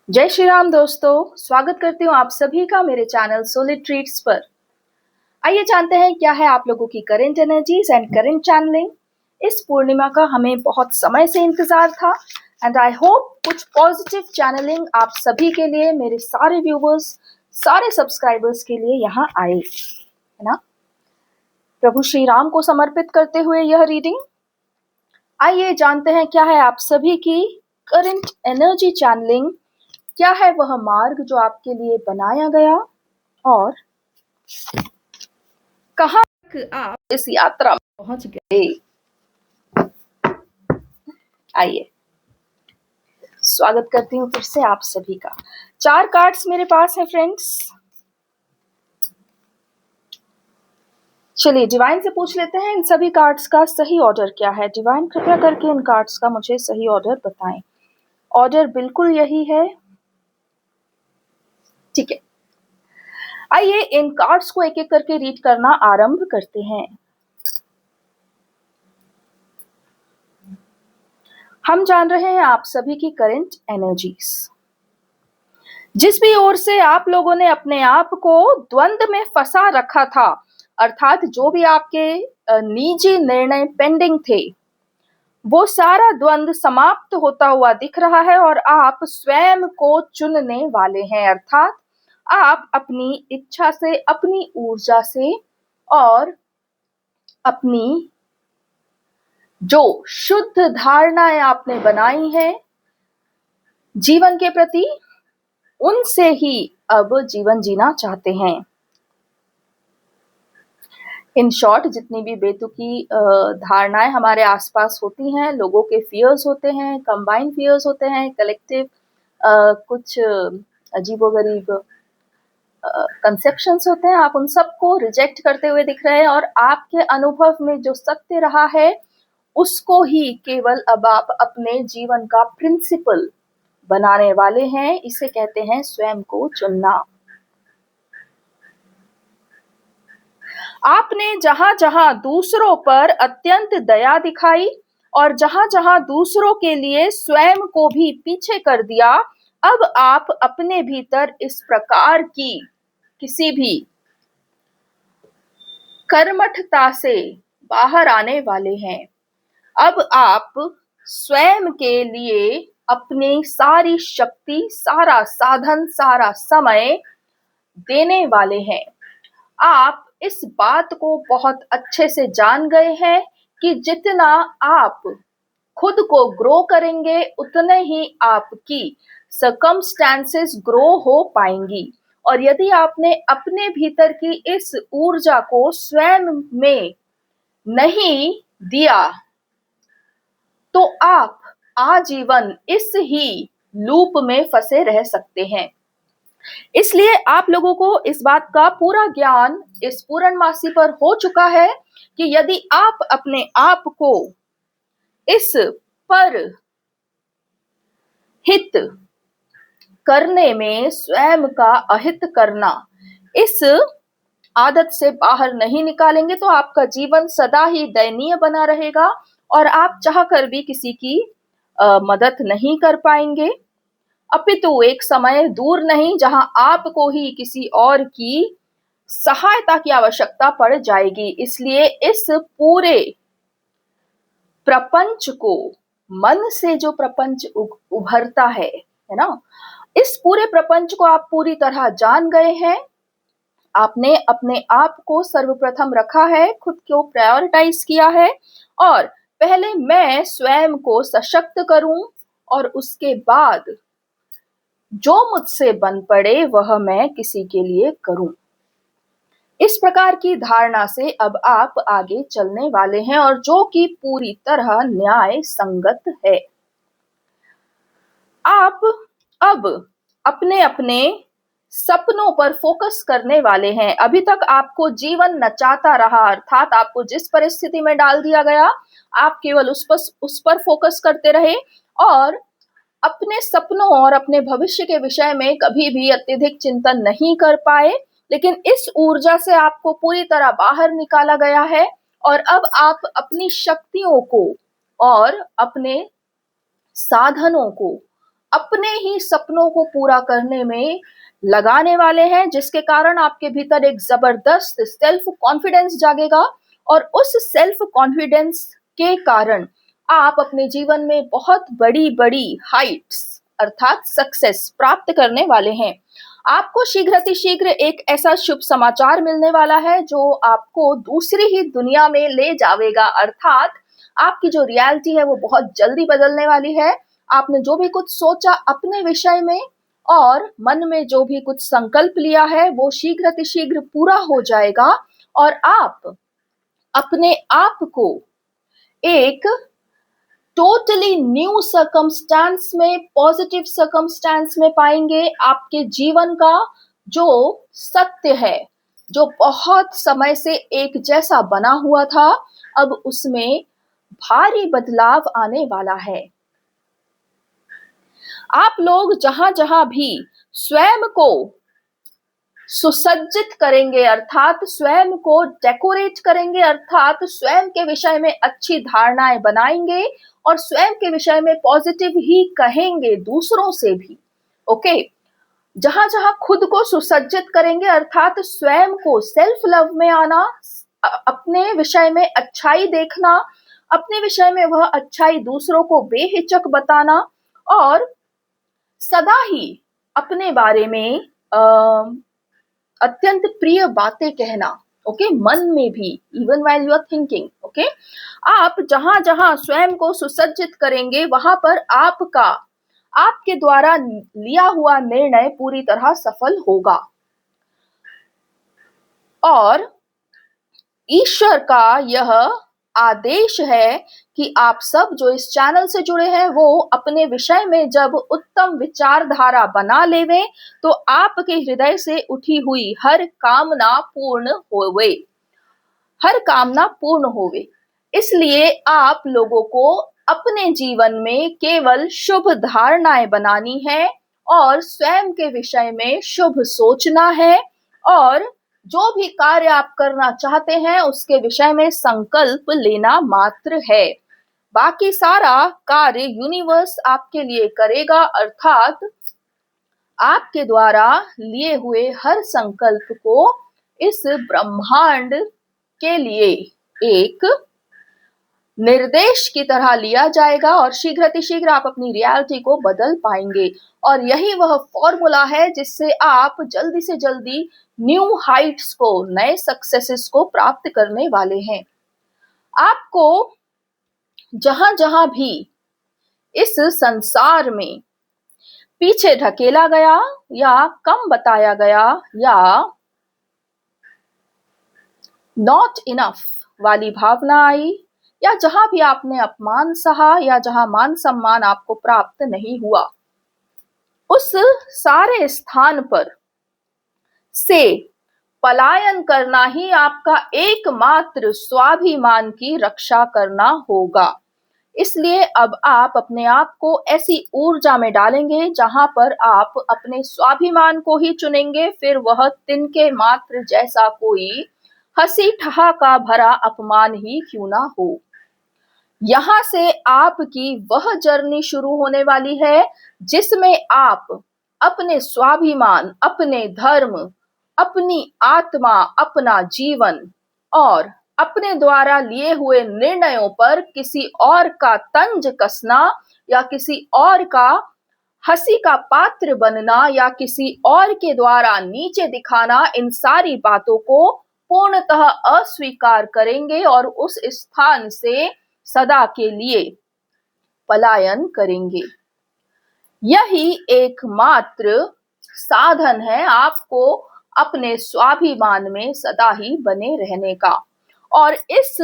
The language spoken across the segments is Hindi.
जय श्री राम दोस्तों, स्वागत करती हूँ आप सभी का मेरे चैनल सोलिड ट्रीट्स पर। आइए जानते हैं क्या है आप लोगों की current energies and current channelling. इस पूर्णिमा का हमें बहुत समय से इंतजार था एंड आई होप कुछ पॉजिटिव चैनलिंग आप सभी के लिए, मेरे सारे व्यूवर्स, सारे सब्सक्राइबर्स के लिए यहाँ आए, है ना। प्रभु श्री राम को समर्पित करते हुए यह रीडिंग। आइए जानते हैं क्या है आप सभी की करंट एनर्जी चैनलिंग, क्या है वह मार्ग जो आपके लिए बनाया गया और कहाँ तक आप इस यात्रा में पहुंच गए। आइए स्वागत करती हूँ फिर से आप सभी का। 4 कार्ड्स मेरे पास है फ्रेंड्स। चलिए डिवाइन से पूछ लेते हैं इन सभी कार्ड्स का सही ऑर्डर क्या है। डिवाइन कृपया करके इन कार्ड्स का मुझे सही ऑर्डर बताएं। ऑर्डर बिल्कुल यही है, ठीक है। आइए इन कार्ड्स को एक एक करके रीड करना आरंभ करते हैं। हम जान रहे हैं आप सभी की करंट एनर्जीज। जिस भी ओर से आप लोगों ने अपने आप को द्वंद में फंसा रखा था, अर्थात जो भी आपके निजी निर्णय पेंडिंग थे, वो सारा द्वंद समाप्त होता हुआ दिख रहा है और आप स्वयं को चुनने वाले हैं। अर्थात आप अपनी इच्छा से, अपनी ऊर्जा से और अपनी जो शुद्ध धारणाएं आपने बनाई हैं जीवन के प्रति, उनसे ही अब जीवन जीना चाहते हैं। इन शॉर्ट जितनी भी बेतुकी धारणाएं हमारे आसपास होती हैं, लोगों के फियर्स होते हैं, कंबाइंड फियर्स होते हैं, कलेक्टिव कुछ अजीबोगरीब कंसेप्शंस होते हैं, आप उन सबको रिजेक्ट करते हुए दिख रहे हैं और आपके अनुभव में जो सत्य रहा है उसको ही केवल अब आप अपने जीवन का प्रिंसिपल बनाने वाले हैं। इसे कहते हैं स्वयं को चुनना। आपने जहां जहां दूसरों पर अत्यंत दया दिखाई और जहां जहां दूसरों के लिए स्वयं को भी पीछे कर दिया, अब आप अपने भीतर इस प्रकार की किसी भी कर्मठता से बाहर आने वाले हैं। अब आप स्वयं के लिए अपनी सारी शक्ति, सारा साधन, सारा समय देने वाले हैं। आप इस बात को बहुत अच्छे से जान गए हैं कि जितना आप खुद को ग्रो करेंगे उतने ही आपकी सर्कमस्टेंसेस ग्रो हो पाएंगी। और यदि आपने अपने भीतर की इस ऊर्जा को स्वयं में नहीं दिया तो आप आजीवन इस ही लूप में फंसे रह सकते हैं। इसलिए आप लोगों को इस बात का पूरा ज्ञान इस पूर्णमासी पर हो चुका है कि यदि आप अपने आप को इस पर हित करने में स्वयं का अहित करना, इस आदत से बाहर नहीं निकालेंगे तो आपका जीवन सदा ही दयनीय बना रहेगा और आप चाहकर भी किसी की मदद नहीं कर पाएंगे। अपितु एक समय दूर नहीं जहां आपको ही किसी और की सहायता की आवश्यकता पड़ जाएगी। इसलिए इस पूरे प्रपंच को, मन से जो प्रपंच उभरता है ना, इस पूरे प्रपंच को आप पूरी तरह जान गए हैं। आपने अपने आप को सर्वप्रथम रखा है, खुद को प्रायोरिटाइज किया है और पहले मैं स्वयं को सशक्त करूं और उसके बाद जो मुझसे बन पड़े वह मैं किसी के लिए करूं। इस प्रकार की धारणा से अब आप आगे चलने वाले हैं और जो कि पूरी तरह न्याय संगत है। आप अब अपने अपने सपनों पर फोकस करने वाले हैं। अभी तक आपको जीवन नचाता रहा, अर्थात आपको जिस परिस्थिति में डाल दिया गया आप केवल उस पर फोकस करते रहे और अपने सपनों और अपने भविष्य के विषय में कभी भी अत्यधिक चिंतन नहीं कर पाए। लेकिन इस ऊर्जा से आपको पूरी तरह बाहर निकाला गया है और अब आप अपनी शक्तियों को और अपने साधनों को अपने ही सपनों को पूरा करने में लगाने वाले हैं, जिसके कारण आपके भीतर एक जबरदस्त सेल्फ कॉन्फिडेंस जागेगा और उस सेल्फ कॉन्फिडेंस के कारण आप अपने जीवन में बहुत बड़ी बड़ी हाइट्स अर्थात सक्सेस प्राप्त करने वाले हैं। आपको शीघ्र एक ऐसा शुभ समाचार मिलने वाला है जो आपको दूसरी ही दुनिया में ले जाएगा, अर्थात आपकी जो रियलिटी है वो बहुत जल्दी बदलने वाली है। आपने जो भी कुछ सोचा अपने विषय में और मन में जो भी कुछ संकल्प लिया है वो शीघ्र पूरा हो जाएगा और आप अपने आप को एक टोटली न्यू सर्कमस्टांस में, पॉजिटिव सर्कमस्टांस में पाएंगे। आपके जीवन का जो सत्य है, जो बहुत समय से एक जैसा बना हुआ था, अब उसमें भारी बदलाव आने वाला है। आप लोग जहां जहां भी स्वयं को सुसज्जित करेंगे, अर्थात स्वयं को डेकोरेट करेंगे, अर्थात स्वयं के विषय में अच्छी धारणाएं बनाएंगे और स्वयं के विषय में पॉजिटिव ही कहेंगे दूसरों से भी। ओके, जहां जहां खुद को सुसज्जित करेंगे, अर्थात स्वयं को सेल्फ लव में आना, अपने विषय में अच्छाई देखना, अपने विषय में वह अच्छाई दूसरों को बेहिचक बताना और सदा ही अपने बारे में अत्यंत प्रिय बातें कहना। ओके, मन में भी, even while you are thinking. Okay, आप जहां जहां स्वयं को सुसज्जित करेंगे वहां पर आपके द्वारा लिया हुआ निर्णय पूरी तरह सफल होगा और ईश्वर का यह आदेश है कि आप सब जो इस चैनल से जुड़े हैं वो अपने विषय में जब उत्तम विचारधारा बना लेवे तो आपके हृदय से उठी हुई हर कामना पूर्ण होवे। इसलिए आप लोगों को अपने जीवन में केवल शुभ धारणाएं बनानी है और स्वयं के विषय में शुभ सोचना है और जो भी कार्य आप करना चाहते हैं उसके विषय में संकल्प लेना मात्र है। बाकी सारा कार्य यूनिवर्स आपके लिए करेगा, अर्थात आपके द्वारा लिए हुए हर संकल्प को इस ब्रह्मांड के लिए एक निर्देश की तरह लिया जाएगा और शीघ्र आप अपनी रियलिटी को बदल पाएंगे। और यही वह फॉर्मूला है जिससे आप जल्दी से जल्दी न्यू हाइट्स को, नए सक्सेसेस को प्राप्त करने वाले हैं। आपको जहां जहां भी इस संसार में पीछे ढकेला गया या कम बताया गया या नॉट इनफ वाली भावना आई या जहां भी आपने अपमान सहा या जहां मान सम्मान आपको प्राप्त नहीं हुआ, उस सारे स्थान पर से पलायन करना ही आपका एकमात्र स्वाभिमान की रक्षा करना होगा। इसलिए अब आप अपने आप को ऐसी ऊर्जा में डालेंगे जहां पर आप अपने स्वाभिमान को ही चुनेंगे, फिर वह तिनके मात्र जैसा कोई हंसी ठहाका भरा अपमान ही क्यों ना हो। यहां से आपकी वह जर्नी शुरू होने वाली है जिसमें आप अपने स्वाभिमान, अपने धर्म, अपनी आत्मा, अपना जीवन और अपने द्वारा लिए हुए निर्णयों पर किसी और का तंज कसना या किसी और का हंसी का पात्र बनना या किसी और के द्वारा नीचे दिखाना, इन सारी बातों को पूर्णतः अस्वीकार करेंगे और उस स्थान से सदा के लिए पलायन करेंगे। यही एकमात्र साधन है आपको अपने स्वाभिमान में सदा ही बने रहने का और इस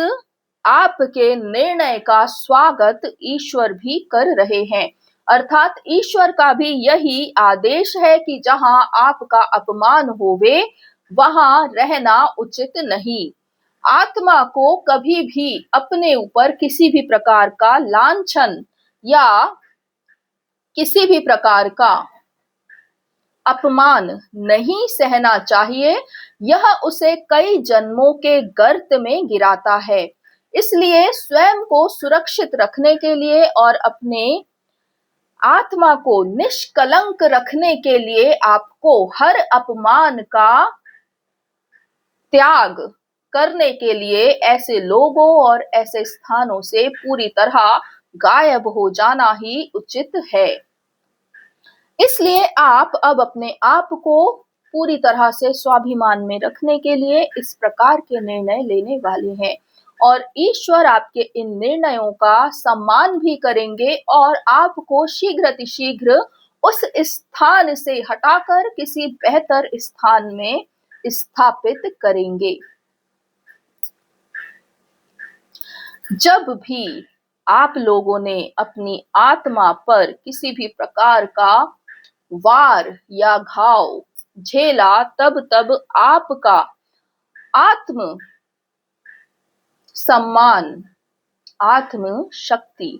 आपके निर्णय का स्वागत ईश्वर भी कर रहे हैं। अर्थात ईश्वर का भी यही आदेश है कि जहां आपका अपमान होवे वहां रहना उचित नहीं। आत्मा को कभी भी अपने ऊपर किसी भी प्रकार का लांछन या किसी भी प्रकार का अपमान नहीं सहना चाहिए, यह उसे कई जन्मों के गर्त में गिराता है। इसलिए स्वयं को सुरक्षित रखने के लिए और अपने आत्मा को निष्कलंक रखने के लिए आपको हर अपमान का त्याग करने के लिए ऐसे लोगों और ऐसे स्थानों से पूरी तरह गायब हो जाना ही उचित है। इसलिए आप अब अपने आप को पूरी तरह से स्वाभिमान में रखने के लिए इस प्रकार के निर्णय लेने वाले हैं और ईश्वर आपके इन निर्णयों का सम्मान भी करेंगे और आपको शीघ्र उस स्थान से हटाकर किसी बेहतर स्थान में स्थापित करेंगे। जब भी आप लोगों ने अपनी आत्मा पर किसी भी प्रकार का वार या घाव झेला, तब आपका आत्म सम्मान, आत्म शक्ति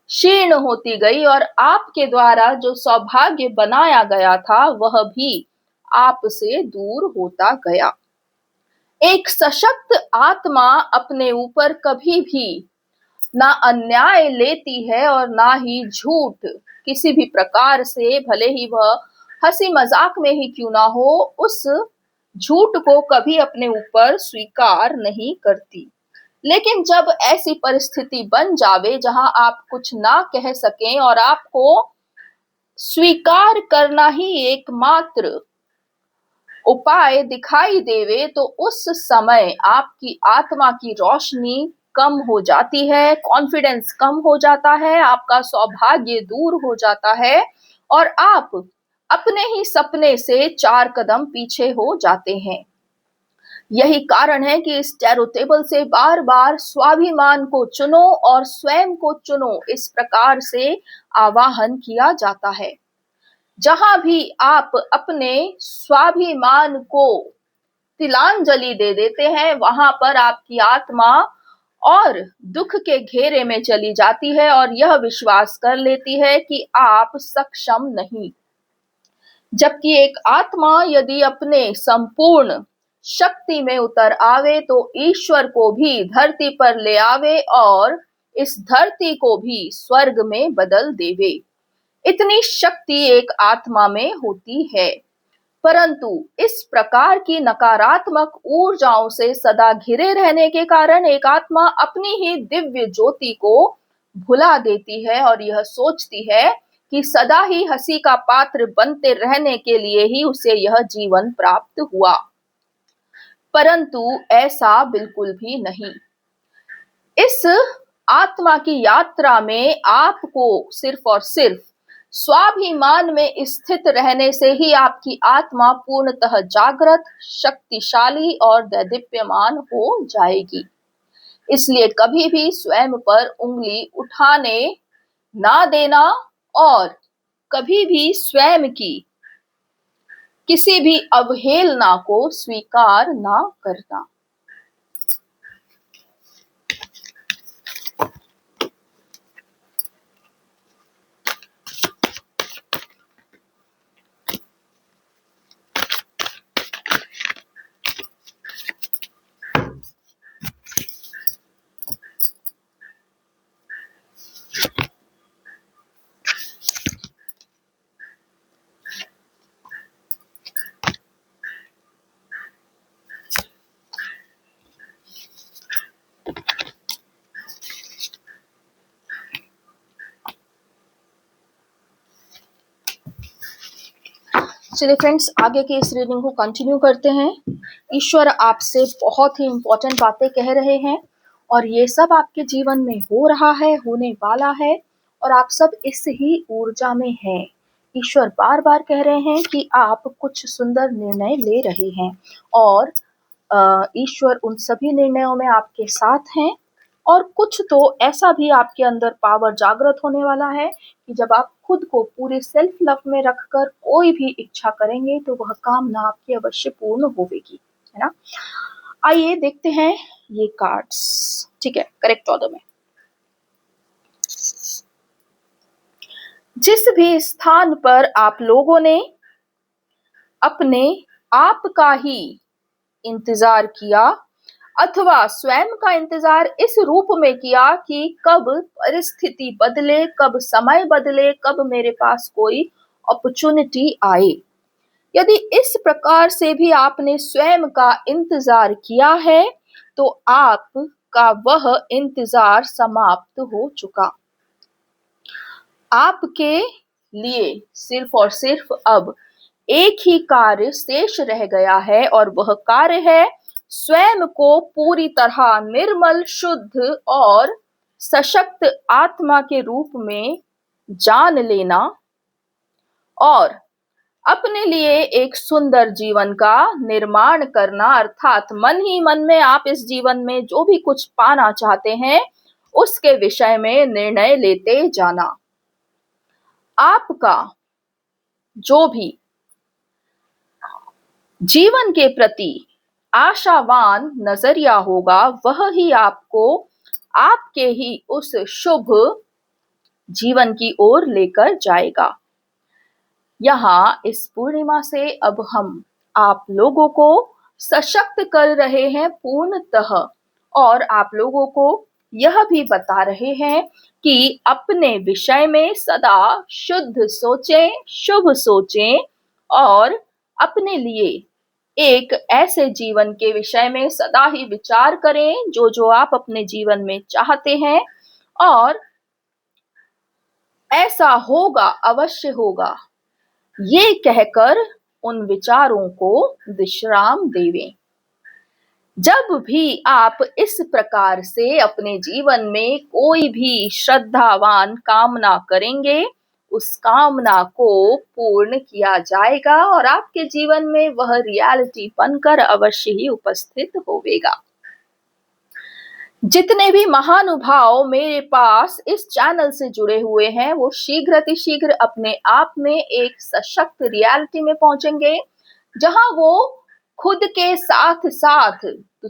क्षीण होती गई और आपके द्वारा जो सौभाग्य बनाया गया था वह भी आपसे दूर होता गया। एक सशक्त आत्मा अपने ऊपर कभी भी ना अन्याय लेती है और ना ही झूठ किसी भी प्रकार से, भले ही वह हंसी मजाक में ही क्यों ना हो, उस झूठ को कभी अपने ऊपर स्वीकार नहीं करती। लेकिन जब ऐसी परिस्थिति बन जावे जहां आप कुछ ना कह सकें और आपको स्वीकार करना ही एकमात्र उपाय दिखाई देवे, तो उस समय आपकी आत्मा की रोशनी कम हो जाती है, कॉन्फिडेंस कम हो जाता है, आपका सौभाग्य दूर हो जाता है और आप अपने ही सपने से 4 कदम पीछे हो जाते हैं। यही कारण है कि इस टैरो टेबल से बार बार स्वाभिमान को चुनो और स्वयं को चुनो, इस प्रकार से आवाहन किया जाता है। जहां भी आप अपने स्वाभिमान को तिलांजलि दे देते हैं, वहां पर आपकी आत्मा और दुख के घेरे में चली जाती है और यह विश्वास कर लेती है कि आप सक्षम नहीं। जबकि एक आत्मा यदि अपने संपूर्ण शक्ति में उतर आवे तो ईश्वर को भी धरती पर ले आवे और इस धरती को भी स्वर्ग में बदल देवे। इतनी शक्ति एक आत्मा में होती है। परंतु इस प्रकार की नकारात्मक ऊर्जाओं से सदा घिरे रहने के कारण एक आत्मा अपनी ही दिव्य ज्योति को भुला देती है और यह सोचती है कि सदा ही हंसी का पात्र बनते रहने के लिए ही उसे यह जीवन प्राप्त हुआ। परंतु ऐसा बिल्कुल भी नहीं। इस आत्मा की यात्रा में आपको सिर्फ और सिर्फ स्वाभिमान में स्थित रहने से ही आपकी आत्मा पूर्णतः जागृत, शक्तिशाली और दैदीप्यमान हो जाएगी। इसलिए कभी भी स्वयं पर उंगली उठाने ना देना और कभी भी स्वयं की किसी भी अवहेलना को स्वीकार ना करना। चलिए फ्रेंड्स, आगे की इस रीडिंग को कंटिन्यू करते हैं। ईश्वर आपसे बहुत ही इंपॉर्टेंट बातें कह रहे हैं और ये सब आपके जीवन में हो रहा है, होने वाला है और आप सब इस ही ऊर्जा में हैं। ईश्वर बार बार कह रहे हैं कि आप कुछ सुंदर निर्णय ले रहे हैं और ईश्वर उन सभी निर्णयों में आपके साथ हैं। और कुछ तो ऐसा भी आपके अंदर पावर जागृत होने वाला है कि जब आप खुद को पूरे सेल्फ लव में रखकर कोई भी इच्छा करेंगे तो वह कामना आपकी अवश्य पूर्ण होगी, है ना। आइए देखते हैं ये कार्ड्स। ठीक है, करेक्ट ऑर्डर में। जिस भी स्थान पर आप लोगों ने अपने आप का ही इंतजार किया, अथवा स्वयं का इंतजार इस रूप में किया कि कब परिस्थिति बदले, कब समय बदले, कब मेरे पास कोई अपॉर्चुनिटी आए। यदि इस प्रकार से भी आपने स्वयं का इंतजार किया है तो आपका वह इंतजार समाप्त हो चुका। आपके लिए सिर्फ और सिर्फ अब एक ही कार्य शेष रह गया है और वह कार्य है स्वयं को पूरी तरह निर्मल, शुद्ध और सशक्त आत्मा के रूप में जान लेना और अपने लिए एक सुंदर जीवन का निर्माण करना। अर्थात मन ही मन में आप इस जीवन में जो भी कुछ पाना चाहते हैं उसके विषय में निर्णय लेते जाना। आपका जो भी जीवन के प्रति आशावान नजरिया होगा वह ही आपको आपके ही उस शुभ जीवन की ओर लेकर जाएगा। यहाँ इस पूर्णिमा से अब हम आप लोगों को सशक्त कर रहे हैं पूर्णतः और आप लोगों को यह भी बता रहे हैं कि अपने विषय में सदा शुद्ध सोचें, शुभ सोचें और अपने लिए एक ऐसे जीवन के विषय में सदा ही विचार करें जो जो आप अपने जीवन में चाहते हैं और ऐसा होगा, अवश्य होगा, ये कहकर उन विचारों को विश्राम देवें। जब भी आप इस प्रकार से अपने जीवन में कोई भी श्रद्धावान कामना करेंगे उस कामना को पूर्ण किया जाएगा और आपके जीवन में वह रियलिटी बनकर अवश्य ही उपस्थित होवेगा। जितने भी महानुभाव मेरे पास इस चैनल से जुड़े हुए हैं वो शीघ्र अतिशीघ्र अपने आप में एक सशक्त रियलिटी में पहुंचेंगे जहां वो खुद के साथ साथ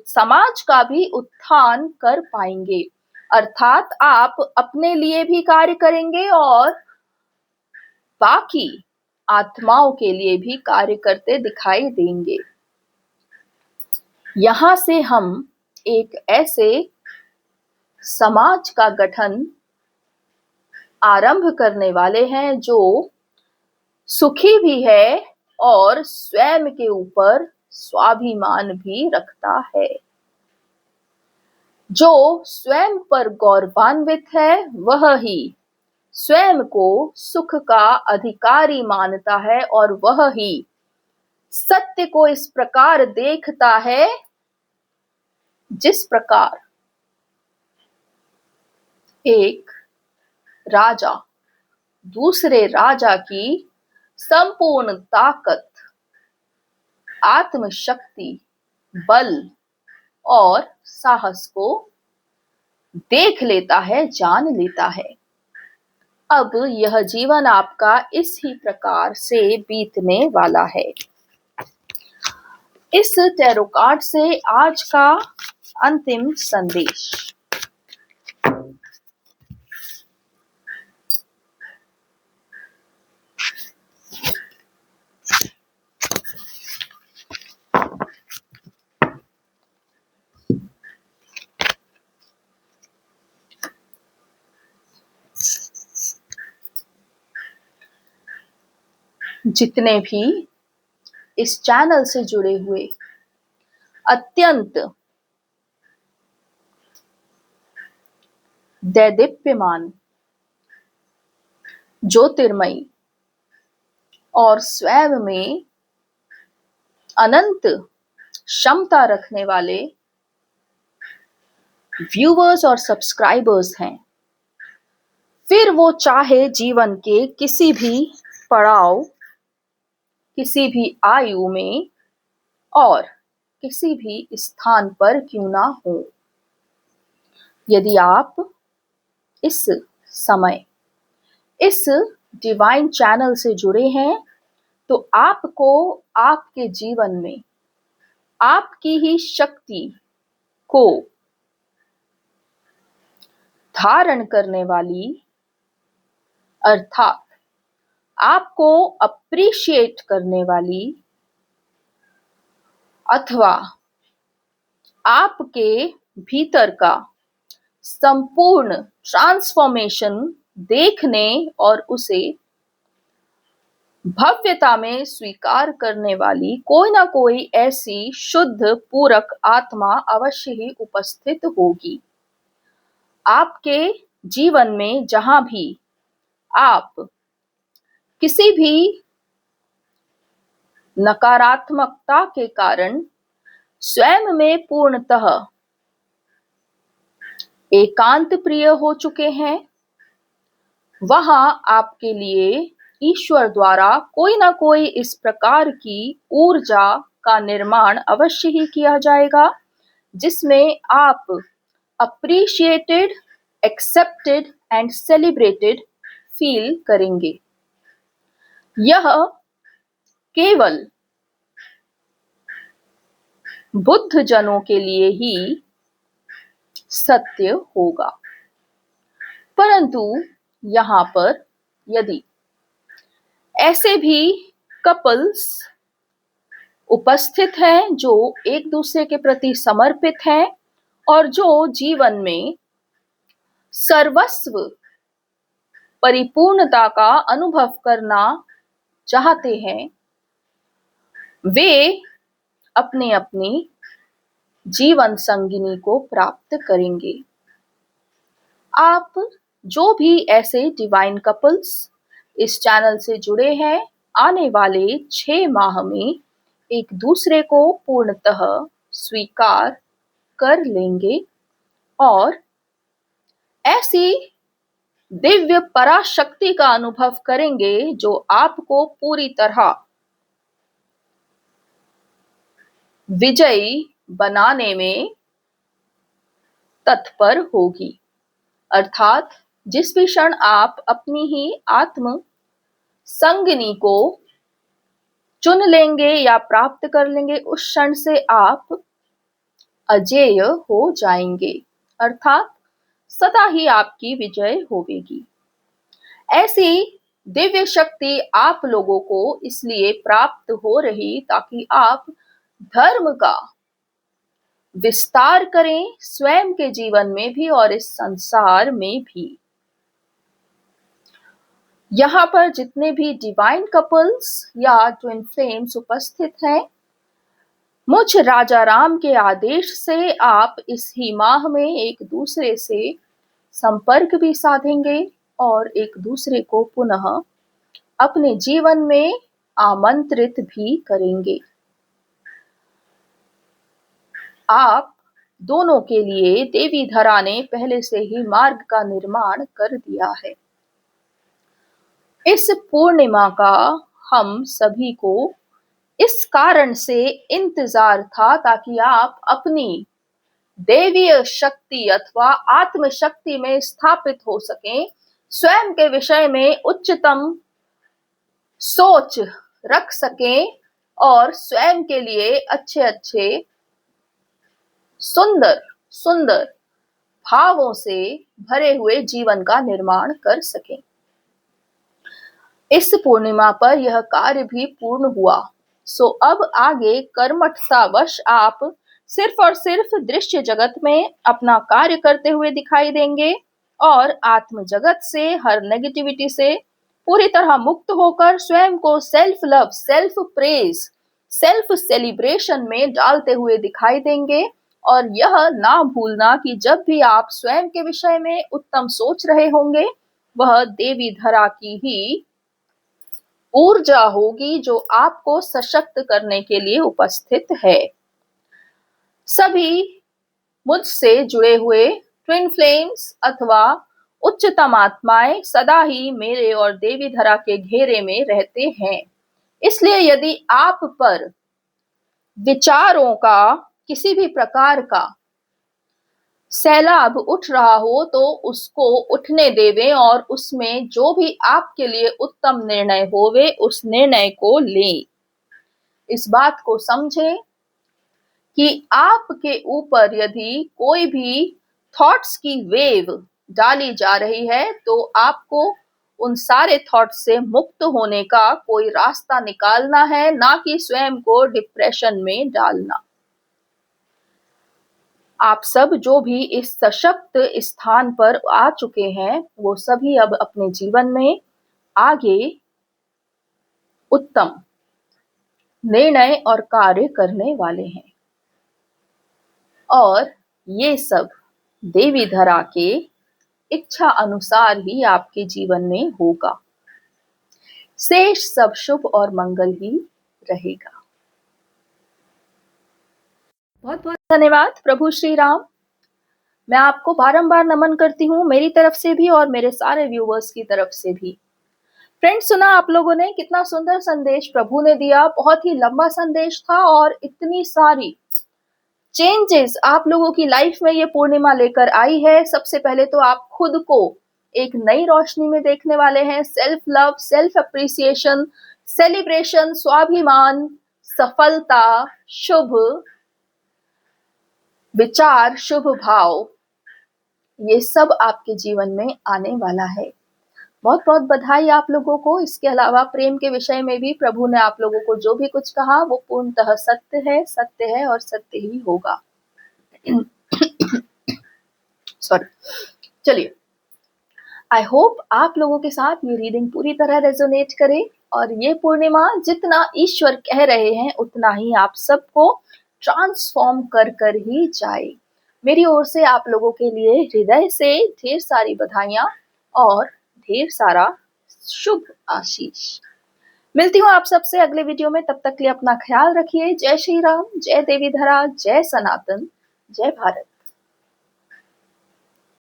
समाज का भी उत्थान कर पाएंगे। अर्थात आप अपने लिए भी कार्य करेंगे और बाकी आत्माओं के लिए भी कार्य करते दिखाई देंगे। यहां से हम एक ऐसे समाज का गठन आरंभ करने वाले हैं जो सुखी भी है और स्वयं के ऊपर स्वाभिमान भी रखता है, जो स्वयं पर गौरवान्वित है वह ही स्वयं को सुख का अधिकारी मानता है और वह ही सत्य को इस प्रकार देखता है जिस प्रकार एक राजा दूसरे राजा की संपूर्ण ताकत, आत्मशक्ति, बल और साहस को देख लेता है, जान लेता है। अब यह जीवन आपका इस ही प्रकार से बीतने वाला है। इस टैरो कार्ड से आज का अंतिम संदेश। जितने भी इस चैनल से जुड़े हुए अत्यंत दैदीप्यमान, ज्योतिर्मयी और स्वयं में अनंत क्षमता रखने वाले व्यूअर्स और सब्सक्राइबर्स हैं, फिर वो चाहे जीवन के किसी भी पड़ाव, किसी भी आयु में और किसी भी स्थान पर क्यों ना हो। यदि आप इस समय इस डिवाइन चैनल से जुड़े हैं तो आपको आपके जीवन में आपकी ही शक्ति को धारण करने वाली, अर्थात आपको अप्रिशिएट करने वाली अथवा आपके भीतर का संपूर्ण ट्रांसफॉर्मेशन देखने और उसे भव्यता में स्वीकार करने वाली कोई ना कोई ऐसी शुद्ध पूरक आत्मा अवश्य ही उपस्थित होगी। आपके जीवन में जहां भी आप किसी भी नकारात्मकता के कारण स्वयं में पूर्णतः एकांत प्रिय हो चुके हैं, वहां आपके लिए ईश्वर द्वारा कोई ना कोई इस प्रकार की ऊर्जा का निर्माण अवश्य ही किया जाएगा, जिसमें आप appreciated, accepted and celebrated feel करेंगे। यह केवल बुद्ध जनों के लिए ही सत्य होगा, परंतु यहाँ पर यदि ऐसे भी कपल्स उपस्थित हैं जो एक दूसरे के प्रति समर्पित हैं और जो जीवन में सर्वस्व परिपूर्णता का अनुभव करना चाहते हैं, वे अपने अपनी जीवन संगिनी को प्राप्त करेंगे। आप जो भी ऐसे डिवाइन कपल्स इस चैनल से जुड़े हैं, आने वाले 6 माह में एक दूसरे को पूर्णतः स्वीकार कर लेंगे और ऐसी दिव्य पराशक्ति का अनुभव करेंगे जो आपको पूरी तरह विजयी बनाने में तत्पर होगी। अर्थात जिस भी क्षण आप अपनी ही आत्म संगिनी को चुन लेंगे या प्राप्त कर लेंगे, उस क्षण से आप अजेय हो जाएंगे, अर्थात सदा ही आपकी विजय होगी। ऐसी दिव्य शक्ति आप लोगों को इसलिए प्राप्त हो रही ताकि आप धर्म का विस्तार करें स्वयं के जीवन में भी और इस संसार में भी। यहाँ पर जितने भी डिवाइन कपल्स या ट्विन फ्लेम्स उपस्थित हैं, मुझ राजा राम के आदेश से आप इस ही माह में एक दूसरे से संपर्क भी साधेंगे और एक दूसरे को पुनः अपने जीवन में आमंत्रित भी करेंगे। आप दोनों के लिए देवी धरा ने पहले से ही मार्ग का निर्माण कर दिया है। इस पूर्णिमा का हम सभी को इस कारण से इंतजार था ताकि आप अपनी देवीय शक्ति अथवा आत्म शक्ति में स्थापित हो सकें, स्वयं के विषय में उच्चतम सोच रख सकें और स्वयं के लिए अच्छे अच्छे सुंदर सुंदर भावों से भरे हुए जीवन का निर्माण कर सकें। इस पूर्णिमा पर यह कार्य भी पूर्ण हुआ। सो अब आगे कर्मठतावश आप सिर्फ और सिर्फ दृश्य जगत में अपना कार्य करते हुए दिखाई देंगे और आत्म जगत से, हर नेगेटिविटी से पूरी तरह मुक्त होकर स्वयं को self love, self praise, self celebration में डालते हुए दिखाई देंगे। और यह ना भूलना कि जब भी आप स्वयं के विषय में उत्तम सोच रहे होंगे, वह देवी धरा की ही ऊर्जा होगी जो आपको सशक्त करने के लिए उपस्थित है। सभी मुझसे जुड़े हुए ट्विन फ्लेम्स अथवा उच्चतम आत्माएं सदा ही मेरे और देवी धरा के घेरे में रहते हैं। इसलिए यदि आप पर विचारों का किसी भी प्रकार का सैलाब उठ रहा हो तो उसको उठने देवें और उसमें जो भी आपके लिए उत्तम निर्णय होवे उस निर्णय को लें। इस बात को समझें कि आपके ऊपर यदि कोई भी थॉट्स की वेव डाली जा रही है तो आपको उन सारे थॉट्स से मुक्त होने का कोई रास्ता निकालना है, ना कि स्वयं को डिप्रेशन में डालना। आप सब जो भी इस सशक्त स्थान पर आ चुके हैं, वो सभी अब अपने जीवन में आगे उत्तम निर्णय और कार्य करने वाले हैं और ये सब देवी धरा के इच्छा अनुसार ही आपके जीवन में होगा। शेष सब शुभ और मंगल ही रहेगा। बहुत बहुत धन्यवाद प्रभु श्री राम। मैं आपको बारंबार नमन करती हूँ, मेरी तरफ से भी और मेरे सारे व्यूवर्स की तरफ से भी। फ्रेंड्स, सुना आप लोगों ने कितना सुंदर संदेश प्रभु ने दिया। बहुत ही लंबा संदेश था और इतनी सारी चेंजेस आप लोगों की लाइफ में ये पूर्णिमा लेकर आई है। सबसे पहले तो आप खुद को एक नई रोशनी में देखने वाले हैं। Self love, self appreciation, celebration, स्वाभिमान, सफलता, शुभ विचार, शुभ भाव, ये सब आपके जीवन में आने वाला है। बहुत बहुत बधाई आप लोगों को। इसके अलावा प्रेम के विषय में भी प्रभु ने आप लोगों को जो भी कुछ कहा वो पूर्णतः सत्य है और सत्य ही होगा। सॉरी, चलिए, आई होप आप लोगों के साथ ये रीडिंग पूरी तरह रेजोनेट करे और ये पूर्णिमा जितना ईश्वर कह रहे हैं उतना ही आप सबको ट्रांसफॉर्म कर ही जाए। मेरी ओर से आप लोगों के लिए हृदय से ढेर सारी बधाइयां और ढेर सारा शुभ आशीष। मिलती हूँ आप सबसे अगले वीडियो में। तब तक के लिए अपना ख्याल रखिए। जय श्री राम, जय देवी धरा, जय सनातन, जय भारत।